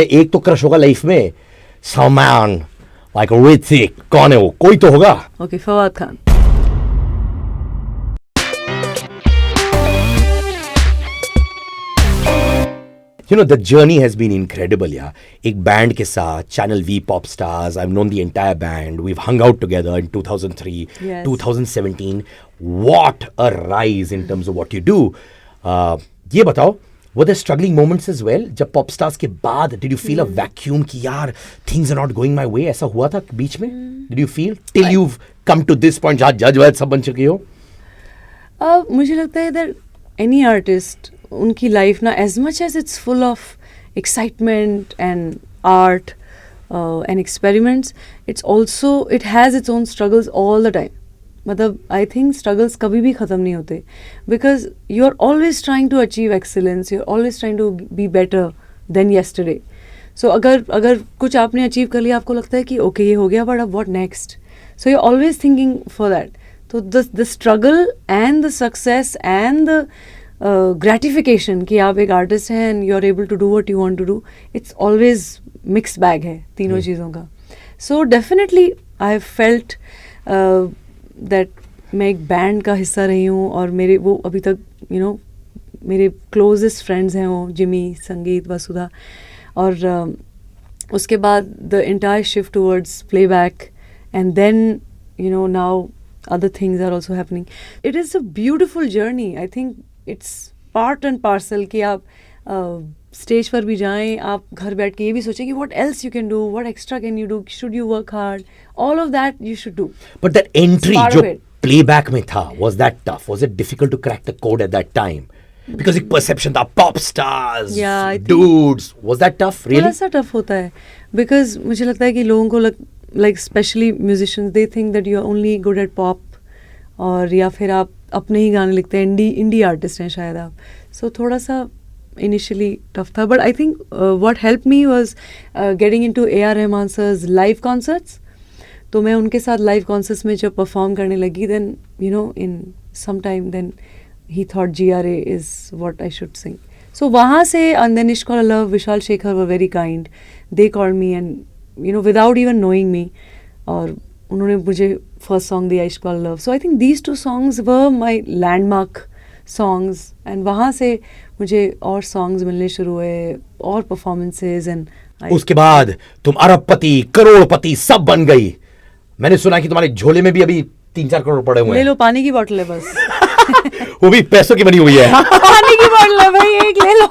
एक तो क्रश होगा लाइफ में, सलमान, लाइक ऋतिक, कौन है वो? कोई तो होगा। Okay, Fawad Khan. You know, the journey has been incredible, yeah. एक बैंड के साथ, Channel V Pop Stars, I've known the entire band. We've hung out together in 2003, Yes. 2017. What a rise in terms of what you do. ये बताओ, were there struggling moments as well? जब Pop Stars के बाद, did you feel a vacuum कि यार, things are not going my way? ऐसा हुआ था बीच में? Did you feel? Till you've come to this point, जहाँ जज वज सब बन चुके हो? मुझे लगता है that any artist, उनकी लाइफ ना, as much as it's full of excitement and art and experiments, it has its own struggles all the time. मतलब I think struggles कभी भी ख़त्म नहीं होते, because you're always trying to achieve excellence, you're always trying to be better than yesterday. So अगर कुछ आपने achieve कर लिया, आपको लगता है कि ओके ये हो गया, but अब what next? So you're always thinking for that. So the struggle and the success and the gratification कि आप एक artist हैं and you're able to do what you want to do, it's always mixed bag है तीनों चीज़ों का. So definitely I have felt that मैं एक बैंड का हिस्सा रही हूँ, और मेरे वो अभी तक मेरे क्लोजेस्ट फ्रेंड्स हैं वो, जिमी, संगीत, वसुधा, और उसके बाद the entire shift towards playback, and then now other things are also happening. It is a beautiful journey. I think it's part and parcel कि आप स्टेज पर भी जाएं, आप घर बैठ के ये भी सोचें कि what else you can do, what extra can you do, should you work hard, all of that you should do. But that entry Part जो of it. playback में था, was that tough? Was it difficult to crack the code at that time? Because एक perception था, pop stars, Yeah, I think- dudes. Was that tough? थोड़ा Really? सा tough होता है, because मुझे लगता है कि लोगों को like especially musicians, they think that you are only good at pop, और या फिर आप अपने ही गाने लिखते हैं, इंडी आर्टिस्ट हैं शायद आप. सो थोड़ा सा इनिशियली टफ था, but I think what help me was getting into AR Rahman sir's live concerts. तो मैं उनके साथ लाइव कॉन्सर्ट्स में जब परफॉर्म करने लगी, then in some time then he thought GRA is what I should sing. So वहाँ से, एंड देन इश्क और love, Vishal Shekhar were very kind, they called me and without even knowing me, और उन्होंने मुझे फर्स्ट सॉन्ग दिया, इश्क और love. So I think these two songs were my landmark songs, and वहाँ से मुझे और सॉन्ग्स मिलने शुरू हुए, और परफॉर्मेंसेज, एंड उसके बाद तुम अरबपति, करोड़पति सब बन गई. मैंने सुना कि तुम्हारे झोले में भी अभी 3-4 करोड़ पड़े हुए ले हैं. लो, पानी की बॉटल है बस. वो भी पैसों की बनी हुई है. पानी की बॉटल है भाई, एक ले लो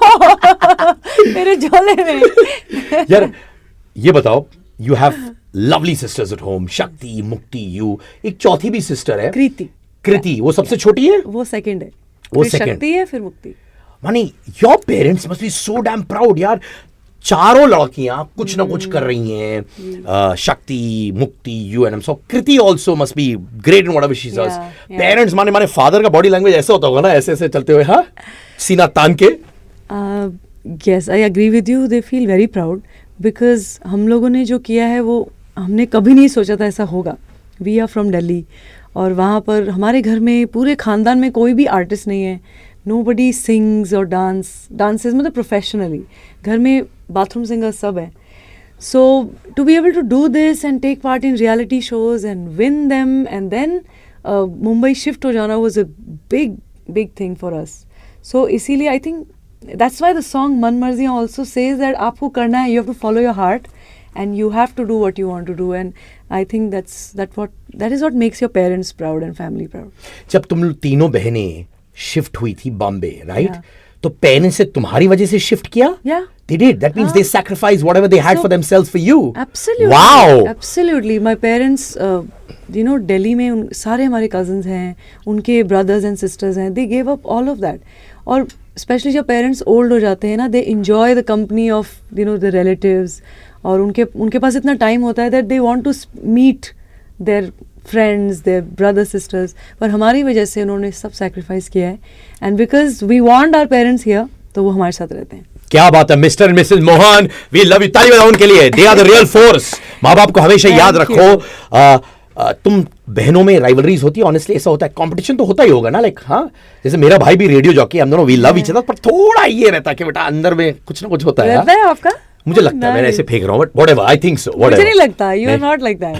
मेरे झोले में. यार ये बताओ, you have lovely sisters at home, शक्ति, मुक्ति, यू, एक चौथी भी सिस्टर है, कृति. वो सबसे छोटी है? वो सेकंड है. वो फिर second. शक्ति है, फिर मुक्ति. मानी your parents must be so damn proud यार. चारों लड़कियां कुछ ना कुछ कर रही हैं. शक्ति, मुक्ति, you, and am so Kriti also must be great in whatever she does. Parents माने फादर का बॉडी लैंग्वेज ऐसा होता होगा ना, ऐसे ऐसे चलते हुए, हाँ, सीना तान के. Yes, I agree with you. They feel very proud, because हम लोगों ने जो किया है वो हमने कभी नहीं सोचा था ऐसा होगा. वी आर फ्रॉम दिल्ली, और वहाँ पर हमारे घर में पूरे ख़ानदान में कोई भी आर्टिस्ट नहीं है. नोबडी सिंग्स और डांसेस मतलब प्रोफेशनली. घर में बाथरूम सिंगर सब है. So to be able to do this and take part in reality shows and win them, and then Mumbai shift हो जाना was a big thing for us. So इसीलिए I think that's why the song Man Marziyan also says that आपको करना है, you have to follow your heart and you have to do what you want to do, and I think that is what makes your parents proud and family proud. जब तुम तीनों बहनें shift हुई थी Bombay, right? Yeah. तो parents से तुम्हारी वजह से शिफ्ट किया? Yeah. They did. That means they sacrificed whatever they had So- for themselves for you. Absolutely. Wow. Absolutely. My parents, Delhi में सारे हमारे cousins हैं, उनके brothers and sisters हैं. They gave up all of that. और specially जब parents old हो जाते हैं ना, they enjoy the company of the relatives, और उनके पास इतना टाइम होता है that they want to meet their friends, their brother sisters. पर हमारी वजह से उन्होंने सब सैक्रिफाइस किया है, and because we want our parents here, तो वो हमारे साथ रहते हैं. क्या बात है, Mr and Mrs Mohan, we love you. ताली बजाओ उनके लिए. They are the real force. माँ बाप को हमेशा याद Thank रखो. तुम बहनों में राइवलरीज होती है? ऑनेस्टली ऐसा होता है, कंपटीशन तो होता ही होगा ना, लाइक, हाँ, जैसे मेरा भाई भी रेडियो जॉकी, हम दोनों वी लव ईच अदर, पर थोड़ा ये रहता है कि बेटा अंदर में कुछ ना कुछ होता है. रहता है आपका? मुझे लगता है मैंने ऐसे फेंक रहा हूँ, but whatever, I think so, मुझे व्हाटएवर. नहीं लगता, you are not like that.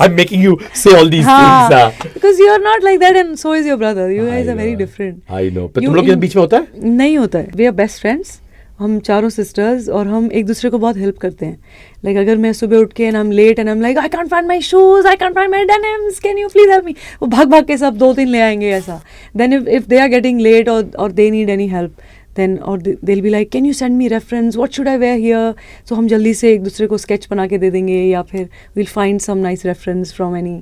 I'm making you say all these things. हाँ, because you are not like that and so is your brother. You guys are very different. I know. पर तुम लोग के बीच में होता है? नहीं होता है. We are best friends. हम चारों सिस्टर्स और हम एक दूसरे को बहुत हेल्प करते हैं. लाइक अगर मैं सुबह उठ के and I am late and I am like I can't find my shoes, I can't find my denims, can you please help me, वो भाग भाग के सब 2-3 ले आएंगे ऐसा. Then if they are getting late और they need any help, then or they'll be like, can you send me reference, what should I wear here, so हम जल्दी से एक दूसरे को sketch बना के दे देंगे या फिर we'll find some nice reference from any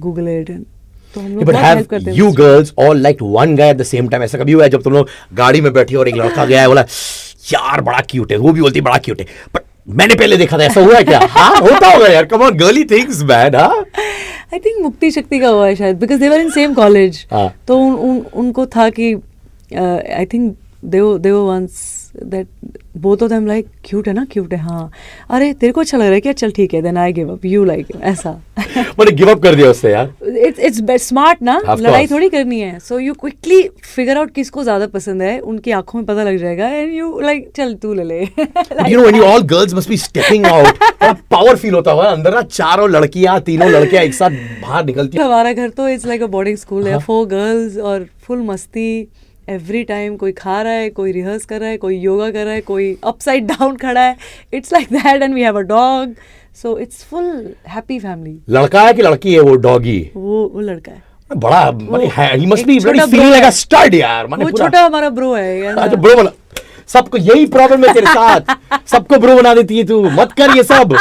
Google it. तो हम लोग But बहुत have help करते हैं. you girls all liked one guy at the same time? ऐसा कभी हुआ है जब तुम लोग गाड़ी में बैठे और एक लड़का गया है, बोला यार बड़ा क्यूट है, वो भी बोलती बड़ा क्यूट है, बट मैंने पहले देखा था, ऐसा हुआ है क्या? हाँ होता होगा यार, come on girly things man, हाँ. I think मुक्ति शक्ति का हुआ है शायद, because they were in same college. हाँ. तो उनको था कि I think they were once that both of them like cute है ना, cute है, हाँ, अरे तेरे को अच्छा लग रहा है क्या, चल ठीक है, then I give up, you like him, ऐसा. मैंने गिव अप कर दिया उससे यार. It's smart ना, Of लड़ाई course. थोड़ी करनी है, so you quickly figure out किसको ज्यादा पसंद है, उनकी आंखों में पता लग जाएगा and you like चल तू ले ले. But you know when you all girls must be stepping out, power feel होता हुआ अंदर ना, चारों लड़कियां तीनों लड़कियां एक साथ बाहर निकलती हैं. हमारा घर तो it's like a boarding school है, 4 girls और full मस्ती. एवरी टाइम कोई खा रहा है, कोई रिहर्स कर रहा है, कोई योगा कर रहा है, कोई अपसाइड डाउन खड़ा है. It's like that and we have a dog, so it's full happy family. लड़का है कि लड़की है वो डॉगी? वो लड़का है. बड़ा माने ही मस्ट बी छोटा वेरी bro फीलिंग लाइक अ है. स्टड यार. माने वो पूरा छोटा हमारा ब्रो है. अच्छा ब्रो बना. सबको यही प्रॉब्लम है तेरे साथ, सबको ब्रो बना देती है तू. मत कर ये सब.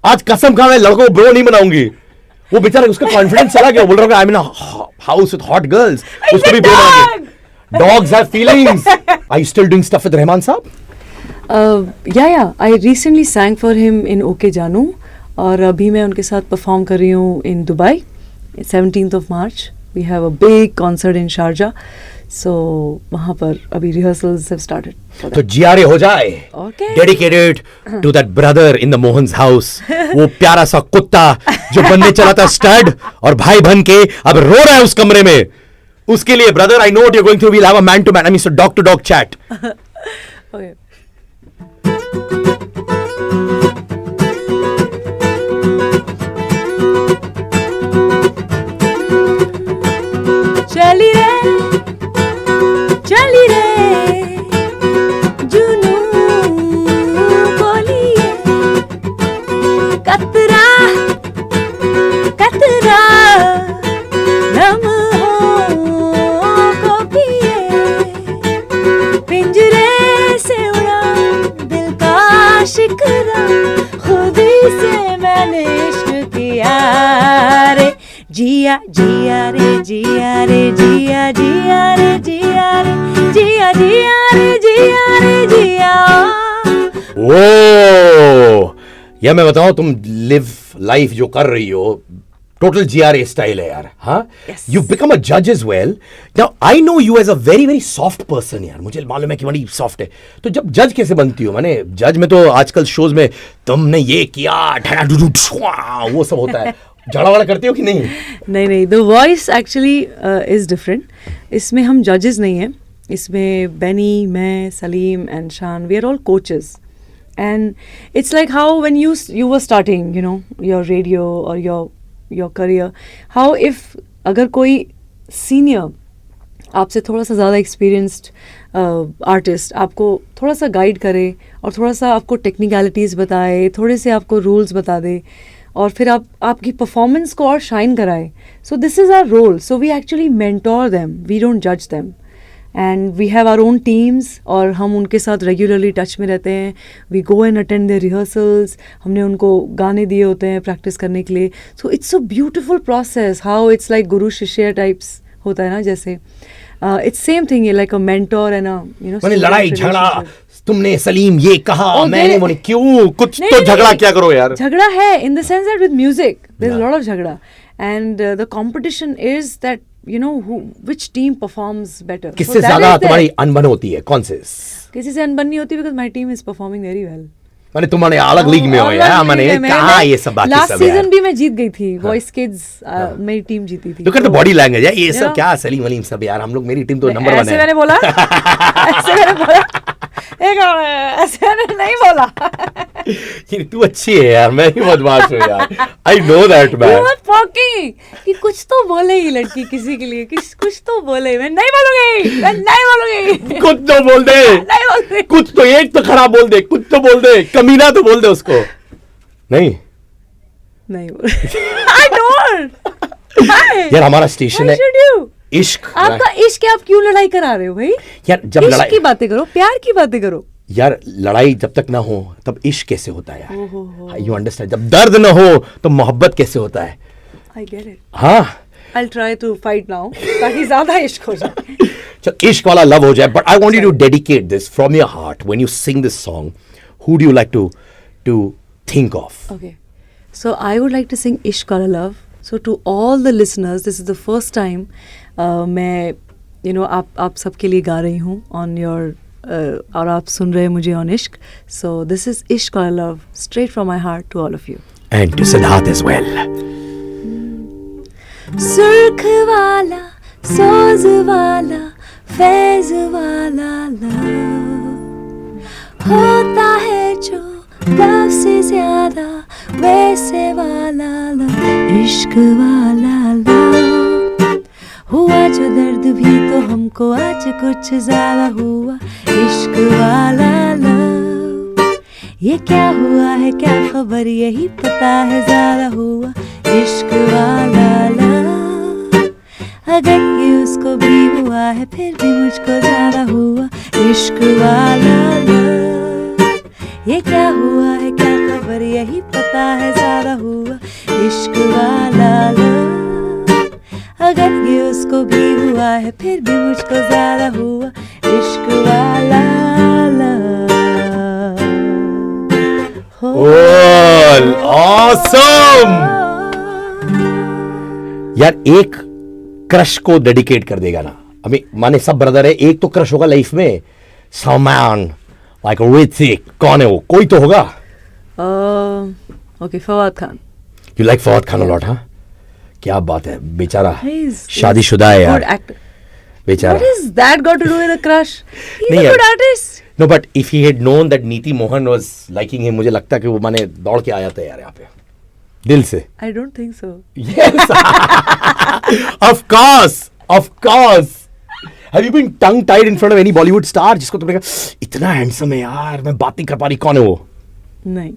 आज कसम खा मैं लड़कों को ब्रो नहीं बनाऊंगी. वो बेचारा उसका कॉन्फिडेंस चला गया, बोल रहा है I am in a house with hot girls, उसको भी ब्रो बना दे. Dogs have feelings. Are you still doing stuff with Rahman Saab? Yeah. I recently sang for him in OK Janu और अभी मैं उनके साथ परफॉर्म कर रही हूँ in Dubai. 17th of March. We have a big concert in Sharjah. So वहाँ पर अभी rehearsals have started. तो जियारे हो जाए. Okay. Dedicated to that brother in the Mohan's house. वो प्यारा सा कुत्ता जो बनने चला था स्टड और भाई बन के अब रो रहा है उस कमरे में. उसके लिए brother I know what you are going through, we'll have a man to man, I mean dog to dog chat. Okay. चली रे जुनू बोलिए कतरा कतरा पिंजरे से उड़ा दिल का शिकरा, खुद ही से मैंने इश्क किया रे. जिया जिया रे जिया रे जिया जिया रे जिया रे जिया जिया रे जिया रे जिया. ओ या मैं बताऊं, तुम लिव लाइफ जो कर रही हो टोटल GRA स्टाइल है यार. हाँ, यू बिकम अ जज as well. Now I know you as a very very soft person यार. मुझे मालूम है कि बड़ी सॉफ्ट है. तो जब जज कैसे बनती हो? माने जज में तो आजकल शोज में तुमने ये किया वो सब होता है. झगड़ा वाला करती हो कि नहीं? नहीं, the voice actually is different. इसमें हम जजेस नहीं हैं. इसमें बेनी, मैं, Salim and Shaan, we are all coaches. And it's like how when you were starting your radio और योर करियर, हाउ इफ अगर कोई सीनियर आपसे थोड़ा सा ज़्यादा एक्सपीरियंस्ड आर्टिस्ट आपको थोड़ा सा गाइड करे और थोड़ा सा आपको टेक्निकलिटीज़ बताए, थोड़े से आपको रूल्स बता दे और फिर आपकी परफॉर्मेंस को और शाइन कराए. So this is our role. So we actually mentor them, we don't जज them. And we have our own teams और हम उनके साथ रेगुलरली टच में रहते हैं. We go and attend their rehearsals. हमने उनको गाने दिए होते हैं प्रैक्टिस करने के लिए. So it's a beautiful process. How it's like गुरु शिष्य टाइप्स होता है ना, जैसे it's same thing, like a mentor and मैंने लड़ाई झगड़ा, तुमने सलीम ये कहा, मैंने बोले क्यों, कुछ तो झगड़ा क्या करो यार. झगड़ा है in the sense that with music there is a lot of झगड़ा and the competition is that which team performs better. किससे ज्यादा तुम्हारी अनबन होती है? कौन से? किसी से अनबन नहीं होती because my team is performing very well. मैंने तुम्हारे अलग लीग में हो यार. मैंने कहा ये सब बाकी सब लास्ट सीजन भी मैं जीत गई थी. वॉइस किड्स मेरी टीम जीती थी. Look at the body language यार. ये सब क्या सलीम वलीम सब यार. हम लोग, मेरी टीम तो नंबर 1 है. ऐसे मैंने बोला एक और ऐसे नहीं बोला. ये तू अच्छी है यार, मैं ही बदमाश हूँ यार. I know that You man. were fucking कि कुछ तो बोले ही लड़की किसी के लिए, कुछ तो बोले. मैं नहीं बोलूंगी. कुछ तो बोल दे. नहीं बोलूंगी. कुछ तो एक तो खराब बोल दे, कुछ तो बोल दे, कमीना तो बोल दे उसको. नहीं बोल. I don't. Why? यार हमारा स्टेशन Why है should you? इश्क. आपका इश्क है, आप क्यों लड़ाई करा रहे हो भाई? यार जब इश्क लड़ाई, की बातें करो, प्यार की बातें करो. यार लड़ाई जब तक ना हो तब इश्क कैसे होता है यार. ओहो. You understand. जब दर्द ना हो तो मोहब्बत कैसे होता है. I get it. हाँ I'll try to fight now ताकि ज्यादा इश्क हो जाए. चल इश्क वाला लव हो जाए. But I want you to dedicate this from your heart when you sing this song. Who do you like to think of. Okay. So I would like to sing Ishq Wala Love. So to all the listeners, this is the first time मैं आप सबके लिए गा रही हूँ on your और आप सुन रहे हैं मुझे on इश्क. So this is Ishq Wala Love, straight from my heart to all of you. And to Siddharth as well. सुर्ख वाला, सोज वाला, फैज वाला love होता है जो लव से ज्यादा वैसे वाला love. इश्क वाला love हुआ जो दर्द भी तो हमको आज कुछ ज्यादा हुआ. इश्क वाला love ये क्या हुआ है क्या खबर यही पता है ज्यादा हुआ. इश्क वाला love अगर ये उसको भी हुआ है फिर भी मुझको ज्यादा हुआ. इश्क वाला love ये क्या हुआ है क्या खबर यही पता है ज्यादा हुआ. इश्क वाला love अगर ये उसको भी हुआ है फिर भी मुझको ज्यादा हुआ. इश्क वाला love. ऑसम. यार एक क्रश को डेडिकेट कर देगा ना. अभी माने सब ब्रदर है, एक तो क्रश होगा लाइफ में. सलमान लाइक ऋतिक, कौन है वो? कोई तो होगा. Okay, Fawad Khan. You like Fawad Khan a lot. हाँ क्या बात है. बेचारा He's शादीशुदा है यार. good actor. बेचारा. What is that got to do with a crush? He's नहीं a यार. good artist. No but if he had known that Neeti Mohan was liking him, मुझे लगता है कि वो माने दौड़ के आया था यार यहाँ पे दिल से. I don't think so. Yes. Of course. Of course. Have you been tongue tied in front of any Bollywood star जिसको तुमने कहा इतना हैंडसम है यार, मैं बात नहीं कर पा रही, कौन है वो? नहीं.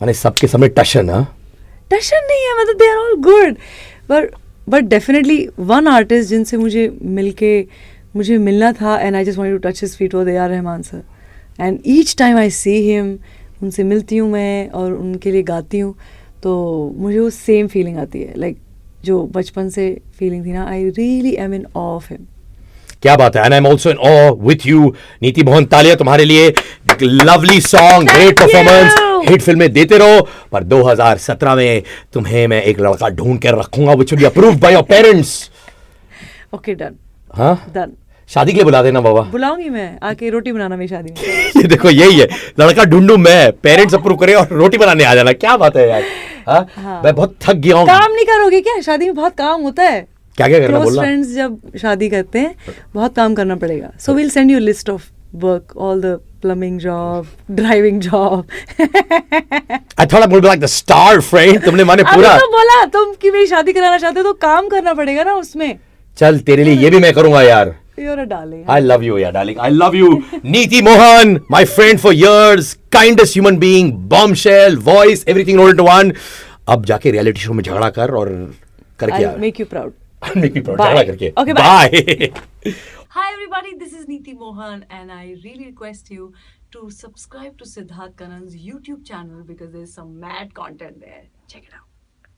माने सबके सामने टशन. हाँ टशन नहीं है, मतलब they are all good. But definitely one artist जिनसे मुझे मिलना था and I just wanted to touch his feet वो A.R. Rahman sir. And each time I see him, उनसे मिलती हूँ मैं और उनके लिए गाती हूँ तो मुझे वो सेम फीलिंग आती है लाइक जो बचपन से फीलिंग थी ना. I really am in awe of him. क्या बात है. And I am also in awe with you. Neeti Mohan, तालियां तुम्हारे लिए. Lovely song, great performance. Hit फिल्में देते रहो. पर 2017 में तुम्हें मैं एक लड़का ढूंढ कर रखूंगा which will be approved by your parents. Okay done. हाँ डन. शादी के लिए बुला देना बाबा. बुलाऊंगी मैं, आके रोटी बनाना मेरी शादी में. ये देखो यही है, लड़का ढूंढूं मैं, पेरेंट्स अप्रूव करे और रोटी बनाने आ जाना. क्या बात है यार. हाँ? मैं बहुत थक गया हूँ. काम नहीं करोगे क्या? शादी में बहुत काम होता है. क्या क्या करना क्लोज बोलना. फ्रेंड्स जब शादी करते हैं बहुत काम करना पड़ेगा. So we'll send you list of work, all the plumbing job, driving job. I thought I would be like the star friend. तुमने माने पूरा. अभी तो बोला तुम कि मेरी शादी कराना चाहते हो तो काम करना पड़ेगा ना उसमें. चल तेरे लिए ये भी मैं करूंगा यार. You're a darling. I love you, yeah, darling. I love you. Neeti Mohan, my friend for years, kindest human being, bombshell, voice, everything rolled into one. अब जाके रियलिटी शो में झगड़ा कर और करके I'll make you proud. I'll make you proud. Bye. झगड़ा करके. Okay, bye. Bye. Hi everybody, this is Neeti Mohan and I really request you to subscribe to Siddharth Kannan's YouTube channel because there's some mad content there. Check it out.